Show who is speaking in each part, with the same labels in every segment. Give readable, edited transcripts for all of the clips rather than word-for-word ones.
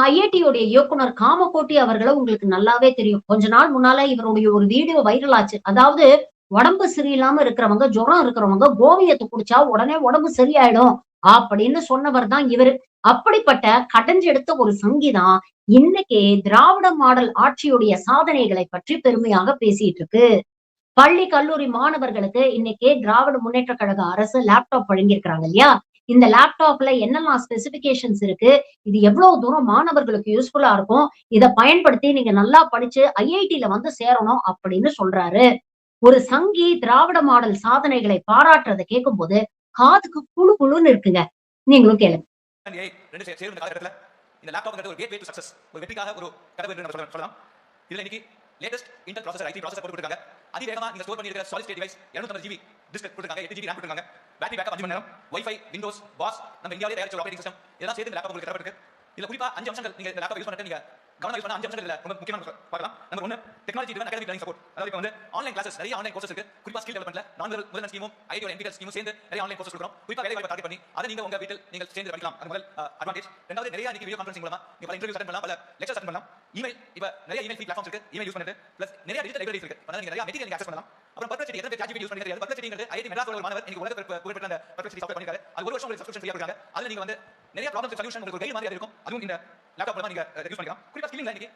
Speaker 1: ஐஐடியோட இயக்குனர் காமகோட்டி அவர்கள உங்களுக்கு நல்லாவே தெரியும். கொஞ்ச நாள் முன்னால இவருடைய ஒரு வீடியோ வைரல் ஆச்சு. அதாவது உடம்பு சரியில்லாம இருக்கிறவங்க, ஜுரம் இருக்கிறவங்க கோமியத்த குடிச்சா உடனே உடம்பு சரியாயிடும் அப்படின்னு சொன்னவர் தான் இவரு. அப்படிப்பட்ட கடைஞ்செடுத்த ஒரு சங்கி தான் இன்னைக்கு திராவிட மாடல் ஆட்சியுடைய சாதனைகளை பற்றி பெருமையாக பேசிட்டு இருக்கு. பள்ளி, கல்லூரி மாணவர்களுக்கு இன்னைக்கு திராவிட முன்னேற்றக் கழக அரசு லேப்டாப் வழங்கியிருக்கிறாங்க இல்லையா? இந்த லேப்டாப்ல என்னெல்லாம் ஸ்பெசிபிகேஷன்ஸ் இருக்கு? இது எவ்வளவு தூரம் மாணவர்களுக்கு யூஸ்ஃபுல்லா இருக்கும்? இத பயன்படுத்தி நீங்க நல்லா படிச்சு ஐஐடில வந்து சேரணும் அப்படின்னு சொல்றாரு. ஒரு சங்கி திராவிட மாடல் சாதனைகளை பாராட்டுறத கேட்கும்போது, காதுக்கு குளு குளுன்னு இருக்குங்க. நீங்களும் கேளுங்க.
Speaker 2: ஏஐ 2 சேர்ந்த காலகட்டத்துல இந்த லேப்டாப்ங்கிறது ஒரு கேட்வே டு சக்சஸ். ஒரு வெற்றிக்காக ஒரு கதவு என்று நம்ம சொல்லலாம். இதுல இன்னைக்கு லேட்டஸ்ட் இன்டெல் ப்ராசஸர் ஐடி ப்ராசஸர் போட்டு கொடுத்திருக்காங்க. அதிவேகமா நீங்க ஸ்டோர் பண்ணி இருக்கிற solid state device 250 GB disk கொடுத்திருக்காங்க. 8 ஜிபி RAM கொடுத்திருக்காங்க. பேட்டரி பேக்கப் 5 மணி நேரம். வைஃபை, விண்டோஸ், பாஸ் நம்ம இந்தியாவிலே தயாரிச்ச ஆப்பரேட்டிங் சிஸ்டம் இதெல்லாம் சேர்த்து இந்த லேப்டாப் உங்களுக்கு தரப்பட்டிருக்கு. இதுல குறிப்பா 5 அம்சங்கள் நீங்க இந்த லேப்டாப் யூஸ் பண்ணிட்டு நீங்க கவனம் யூஸ் பண்ண 5 அம்சங்கள் இதுல ரொம்ப முக்கியமான பார்க்கலாம். Number 1 technology driven academic learning support. அதாவது இப்போ வந்து ஆன்லைன் கிளாसेस நிறைய ஆன்லைன் கோர்सेस இருக்கு. குறிப்பா ஸ்கில் டெவலப்மென்ட்ல முதல் ஸ்கீமும் ஐடியோட எம்பிகல் ஸ்கீமும் சேர்ந்து நிறைய ஆன்லைன் கோர்सेस கொடுக்கிறோம். குறிப்பா வேலை வாய்ப்பை டார்கெட் பண்ணி அதை நீங்க உங்க வீட்டில் நீங்கள் சேர்ந்து படிக்கலாம். அது முதல் அட்வான்டேஜ். இரண்டாவது நிறைய இன்னைக்கு வீடியோ கான்ஃபரன்சிங் மூலமா நீங்க பல இன்டர்வியூஸ் அட்டெண்ட் பண்ணலாம், பல லெக்சர்ஸ் அட்டெண்ட் பண்ணலாம். இமெயில் இப்ப நிறைய இமெயில் ஃப்ரீ பிளாட்ஃபார்ம்ஸ் இருக்கு. இமெயில் யூஸ் பண்ணிட்டு பிளஸ் நிறைய டிஜிட்டல் லைப்ரரிஸ் இருக்கு. அதனால நீங்க நிறைய மெட்டீரியல் நீங்க ஆக்சஸ் பண்ணலாம். அப்புறம் பர்ப்ளெக்சிட்டி எத்தனை பேர் ChatGPT யூஸ் பண்ணிருக்காங்க? பர்ப்ளெக்சிட்டிங்கிறது ஐஐடி மெட்ராஸோட ஒரு மாணவர் இன்னைக்கு உலக புகழ்பெற்ற அந்த பர்ப்ளெக்சிட்டி சாஃப்ட்வேர் பண்ணிருக்காரு. அது ஒரு வருஷம் உங்களுக்கு சப்ஸ்கிரிப்ஷன் ஃப்ரீயா கொடுக்காங்க. அதுல நீங்க வந்து நிறைய ப்ராப்ளம்ஸ் சொல்யூஷன் உங்களுக்கு ஒரு கைடு மாதிரி இருக்கும். அதுவும் இந்த லேப்டாப் மூலமா நீங்க யூஸ் பண்ணிக்கலாம். குறிப்பா ஸ்கில்லிங்ல இன்னைக்கு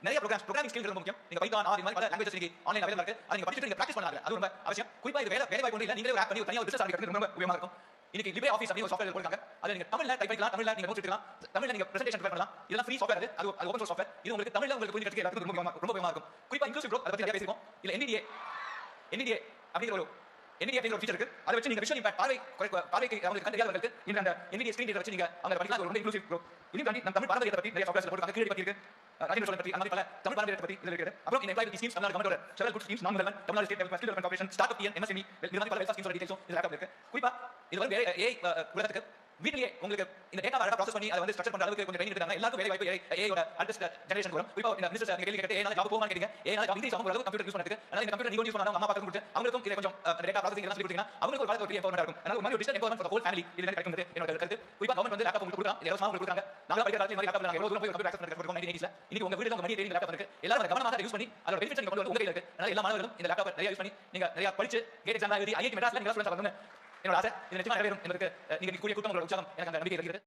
Speaker 2: நிறைய ப்ரோகிராமிங் ஸ்கில் ரொம்ப முக்கியம். நீங்க பைதான், ஆர் இந்த மாதிரி பல லாங்குவேஜஸ் இன்னைக்கு ஆன்லைன்ல அவைலபிளா இருக்கு. அதை நீங்க படிச்சிட்டு நீங்க பிராக்டிஸ் பண்ணலாம். அது ரொம்ப அவசியம். குறிப்பா இது வேலை வாய்ப்பு இல்ல, நீங்களே ஒரு ஆப் பண்ணி ஒரு தனியா ஒரு பிசினஸ் ஆரம்பிக்கிறது ரொம்ப உபயோகமா இருக்கும். இன்னைக்கு லிபே ஆஃபீஸ் அப்படி ஒரு சாஃப்ட்வேர் போடுறாங்க. அதை நீங்க தமிழ்ல டைப் பண்ணிக்கலாம், தமிழ்ல நீங்க நோட்ஸ் எடுக்கலாம், தமிழ்ல நீங்க பிரசன்டேஷன் ப்ரிப்பேர் பண்ணலாம். இதெல்லாம் ஃப்ரீ சாஃப்ட்வேர். அது ஓபன் சோர்ஸ் சாஃப்ட்வேர். இது உங்களுக்கு தமிழ்ல உங்களுக்கு புரிஞ்சிக்கிறதுக்கு எல்லாத்துக்கும் ரொம்ப உபயோகமா இருக்கும். குறிப்பா இன்க்ளூசிவ் growth அத பத்தி நிறைய பேசிருக்கோம். இல்ல NVDA அப்படிங்கிற ஒரு ஃபீச்சர் இருக்கு. அதை வச்சு நீங்க விஷுவல் இம்பாக்ட் பார்வைக்கு அவங்களுக்கு கண் தெரியாதவங்களுக்கு இந்த NVDA ஸ்கிரீன் ரீடர் வச்சு நீங்க அவங்க படிக்கலாம். ஒரு ரொம்ப இன்க்ளூசிவ் growth. இன்னும் தாண்டி நம்ம தமிழ் பாரம்பரியத்தை பத்தி நிறைய சாஃப்ட்வேர்ஸ்ல போட்டுருக்காங்க. கீழடி பத்தி இருக்கு, ராஜேந்திர சோழன் பத்தி, அந்த மாதிரி பல தமிழ் பாரம்பரியத்தை பத்தி இதுல இருக்கு. அப்புறம் இந்த எம்ப்ளாயி ஸ்கீம்ஸ் தமிழ்நாடு கவர்மெண்டோட several good schemes, Naan Mudhalvan, Tamil Nadu state development corporation, start up MSME இந்த மாதிரி பல வெல்ஃபேர் ஸ்கீம்ஸ் டீடைல்ஸும் இதுல லேப்டாப்ல இருக்கு. குறிப்பா இது வந்து ஏஐ உலகத்துக்கு வீட்டிலேயே உங்களுக்கு இந்த டேட்டா அழகா ப்ராசஸ் பண்ணி அதை வந்து ஸ்ட்ரக்சர் பண்ற அளவுக்கு கொஞ்சம் ட்ரைனிங் எடுத்தாங்க. எல்லாருக்கும் வேலை வாய்ப்பு ஏஐயோட அடுத்த ஜெனரேஷன் வரும். குறிப்பா இந்த மினிஸ்டர் நீங்க கேள்வி கேட்டு ஏஐனால ஜாப் போவான்னு கேட்டீங்க. ஏஐனால ஜாப் இன்க்ரீஸ் ஆகும் அளவுக்கு கம்ப்யூட்டர் யூஸ் பண்ணிட்டு, அதனால இந்த கம்ப்யூட்டர் நீங்க யூஸ் பண்ணாங்க அம்மா பாக்க கொடுத்து அவங்களுக்கும் இதை கொஞ்சம் டேட்டா ப்ராசஸிங் எல்லாம் சொல்லி கொடுத்தீங்கன்னா அவங்களுக்கு ஒரு காலத்துல ஒரு எம்பவர்மென்ட் இருக்கும். அதனால ஒரு மாதிரி digital empowerment for whole family இதுல கிடைக்குது என்னோட கருத்து. குறிப்பா கவர்மெண்ட் வந்து லேப்டாப் உங்களுக்கு கொடுக்குறாங்க, இலவசமா உங்களுக்கு கொடுக்குறாங்க. நாங்க படிக்கிற காலத்துல மாதிரி லேப்டாப் நாங்க எவ்வளவு தூரம் போய் கம்ப்யூட்டர் ஆக்சஸ் பண்ணிருக்கோம் 1980s. இன்னைக்கு உங்க வீட்ல உங்க மணி தேடி லேப்டாப் இருக்கு. எல்லாரும் அதை கவனமாக யூஸ் பண்ணி அதோட பெனிஃபிட்ஸ் நீங்க கொண்டு வந்து உங்க கையில இருக்கு. அதனால எல்லா மாணவர்களும் இந்த லேப்டாப் நிறைய யூஸ் பண்ணி நீங்க நிறைய படிச்சு கேட் எக்ஸாம் எழுதி ஐஐடி மெட்ராஸ்ல நீங்க ஸ்டூடண்ட்ஸ் ஆகணும்னு என்னோட ஆசை. இது நிச்சயமா நிறைவேறும் என்பதற்கு நீங்க கூடிய கூட்டம் உங்களோட உற்சாகம் எனக்கு அந்த நம்பிக்கை இருக்கிறது.